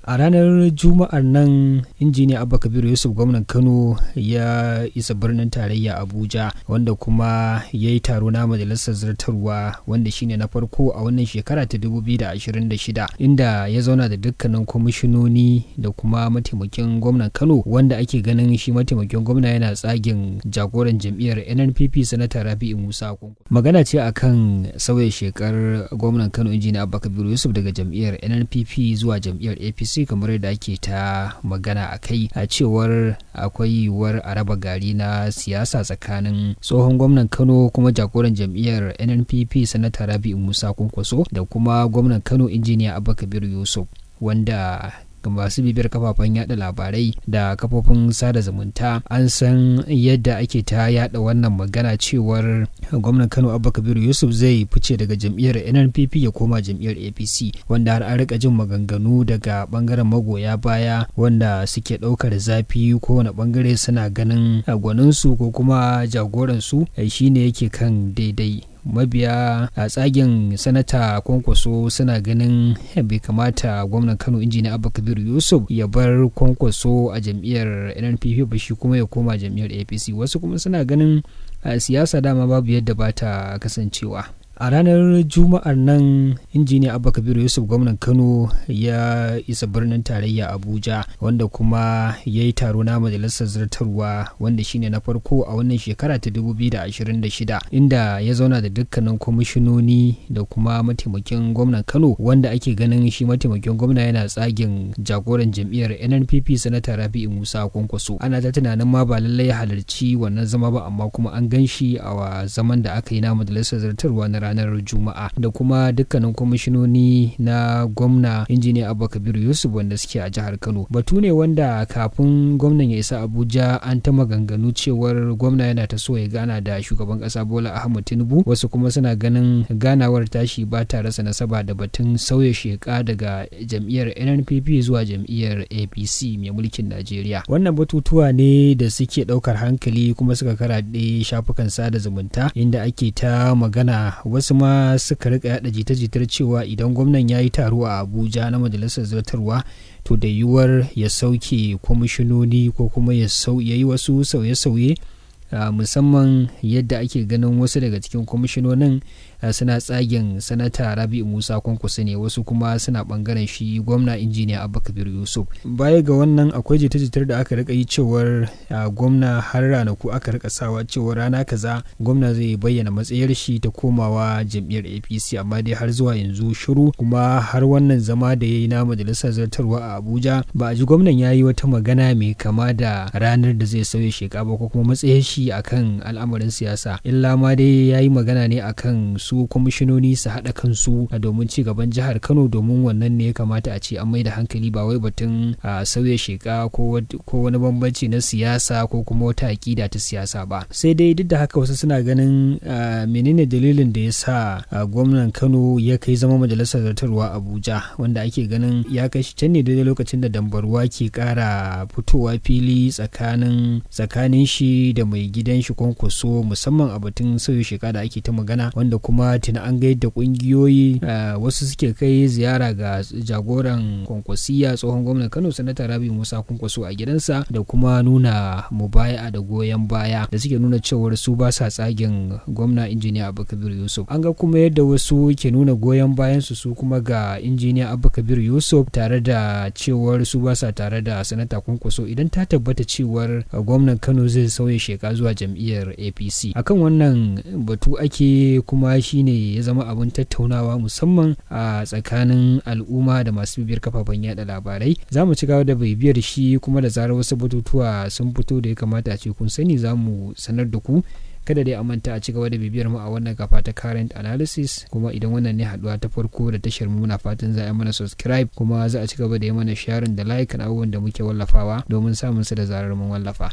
A ranar Juma'ar nan, Injiniya Abba Kabir Yusuf gwamnan Kano ya isa birnin tarayya Abuja, wanda kuma ya yi taro na majalisar zartarwa wanda shine na farko a wannan shekara ta 2026, inda ya zauna da dukkanin kwamishinoni da kuma mataimakin gwamnan Kano, wanda ake ganin shi mataimakin gwamna yana tsagin jagoran jam'iyyar NNPP Sanata Rabi'u Musa Kwankwaso. Magana ce akan sauya shekar gwamnan Kano Injiniya Abba Kabir Yusuf daga jam'iyyar NNPP zuwa jam'iyyar APC, kamar yadda ake ta magana a kai, a cewar akwai yiwuwar a raba gari na siyasa tsakanin tsohon gwamnan Kano kuma jagoran jam'iyyar NNPP Sanata Rabi'u Musa Kwankwaso da kuma gwamnan Kano Injiniya Abba Kabir Yusuf, wanda ga masu bibiyar kafafen yada labarai da kafofin sada zumunta an san yadda ake ta yada wannan magana cewar gwamnan Kano Abba Kabir Yusuf zai fice daga jam'iyyar NNPP ya koma jam'iyyar APC, wanda har an rika jin maganganu daga bangaren magoya baya wanda suke daukar zafi, kowane bangare suna ganin gwaninsu ko kuma jagoransu shine yake kan daidai. Mabiya a tsagen Sanata Kwankwaso suna ganin bai kamata gwamnan Kano Injiniya Abba Kabir Yusuf ya bar Kwankwaso a jam'iyyar NNPP ba, shi kuma ya koma jam'iyyar APC. Wasu kuma suna ganin siyasa dama babu yadda ba ta kasancewa. A ranar Juma'ar nan, Injiniya Abba Kabir Yusuf gwamnan Kano ya isa birnin tarayya Abuja, wanda kuma ya yi taro na majalisar zartarwa wanda shine na farko a wannan shekara ta 2026, inda ya zauna da dukkanin kwamishinoni da kuma mataimakin gwamnan Kano, wanda ake ganin shi mataimakin gwamna yana tsagin jagoran jam'iyyar NNPP Sanata Rabi'u Musa Kwankwaso. Ana ta tunanin ma ba lallai ya halarci wannan zama ba, amma kuma an gan shi a zaman da aka yi na majalisar zartarwa na ranar Juma'a, da kuma dukkanin kwamishinoni na gwamna Injiniya Abba Kabir Yusuf wanda suke a jihar Kano. Batu ne wanda kafin gwamnan ya isa Abuja an ta maganganu cewar gwamna yana ta so ya gana da shugaban kasa Bola Ahmed Tinubu. Wasu kuma suna ganin ganawar tashi ba ta rasa nasaba da batun sauya sheka daga jam'iyyar NNPP zuwa jam'iyyar APC mai mulkin Najeriya. Wannan batutuwa ne da suke daukar hankali kuma suka karaɗe shafukan sada zumunta, inda ake ta magana. Wasu ma suka rika yada jita-jitar cewa idan gwamnan ya yi taro a Abuja na majalisar zartarwa, to da yiwuwar ya sauke kwamishinoni ko kuma ya yi wasu sauye-sauye, musamman yadda ake ganin wasu daga cikin kwamishinonin suna tsagen Sanata Rabi'u Musa Kwankwaso ne, wasu kuma suna bangaren shi gwamna Injiniya Abba Kabir Yusuf. Baya ga wannan, akwai jita-jitar da aka rika yi cewar gwamna har ranaku aka rika sawa cewar rana kaza gwamna zai bayyana matsayar shi ta komawa jam'iyyar APC, amma dai har zuwa yanzu shiru. Kuma har wannan zama da ya yi na majalisar zartarwa a Abuja, ba a ji gwamnan ya yi wata magana mai kama da ranar da zai sauya sheka ba ko kuma matsayar shi akan al'amarin siyasa, illa ma dai ya yi magana ne akan su kwamishinoni su haɗa kansu domin ci gaban jihar Kano, domin wannan ne ya kamata a ce an mai da hankali, ba wai batun sauya sheka ko wani bambanci na siyasa ko kuma wata aƙida ta siyasa ba. Sai dai duk da haka wasu suna ganin menene dalilin da ya sa gwamnan Kano ya kai zama majalisar zartarwa Abuja, wanda ake ganin ya kai shi can ne daidai lokacin da dambarwa ke ƙara fitowa fili tsakanin shi da mai gidan shi Kwankwaso, musamman a batun sauya sheka da ake ta magana, wanda kuma tuna an ga yadda kungiyoyi wasu suke kai ziyara ga jagoran Kwankwasiya tsohon gwamnan Kano Sanata Rabi'u Musa Kwankwaso a gidansa, da kuma nuna mubaya'a da goyon baya da suke nuna cewar su ba sa tsagen gwamna Injiniya Abba Kabir Yusuf. An ga kuma yadda wasu ke nuna goyon bayan su kuma ga Injiniya Abba Kabir Yusuf, tare da cewar su ba sa tare da Sanata Kwankwaso idan ta tabbata cewar gwamnan Kano zai sauya sheka zuwa jam'iyyar APC. Akan wannan batu ake, kuma shine ya zama abin tattaunawa musamman a tsakanin al'umma da masu bibiyar kafafen yada labarai. Za mu ci gaba da bibiyar shi, kuma da zarar wasu batutuwa sun fito da ya kamata a ce kun sani, za mu sanar da ku. Kada dai a manta a ci gaba da bibiyar mu a wannan kafa ta Current Analysis, kuma idan wannan ne haduwa ta farko da tashar mu, muna fatan za a yi mana subscribe, kuma za a ci gaba da yi mana sharing da like kan abubuwan da muke wallafawa domin samun su da zarar mun wallafa.